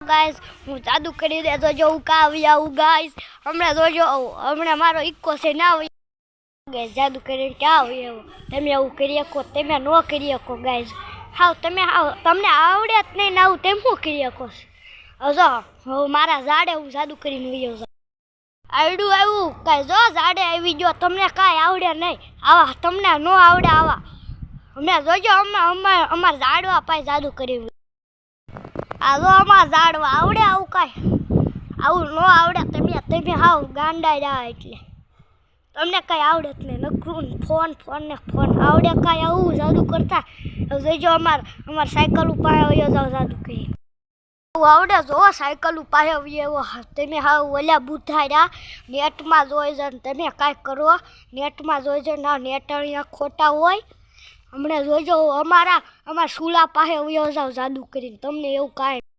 guys હું જાદુ કરી દેતો જોઉં કા આવી આવું ગાઈસ હમણાં જોજો હમણાં મારો ઇક્કો છે ના આવી ગાઈસ જાદુ કરી ક્યાં આવી આવું તમે એવું કરી શકો તમે ન કરી શકો ગાઈસ તમને આવડે જ નહીં ને આવું તેમ શું કરી શકો જો હું મારા ઝાડે હું જાદુ કરીને વયો જાઉં આવડું આવ્યું કાંઈ જો ઝાડે આવી ગયો તમને કાંઈ આવડે નહીં આવા તમને ન આવડે આવા હમણાં જોજો અમારા ઝાડવા પાસે જાદુ કરી આ જો અમારા ઝાડવા આવડે આવું કાંઈ આવું ન આવડે તમે હાવ ગાંડા રહ્યા એટલે તમને કાંઈ આવડે જ નહીં નકરું ફોન આવડે કાંઈ આવું જાદુ કરતા જોઈજો અમાર સાયકલ પાસે વયો જાવ જાદુ કરી આવડે જો સાયકલ પાસે એવો તમે હાવ ઓલા બુધાર્યા નેટમાં જોઈ જાય તમે કાંઈ કરો નેટમાં જોઈ જાય ના નેટ અહીંયા ખોટા હોય હમણાં જોઈજો અમારા સુલા પાસે વયો જાવ જાદુ કરીને તમને એવું કાંઈ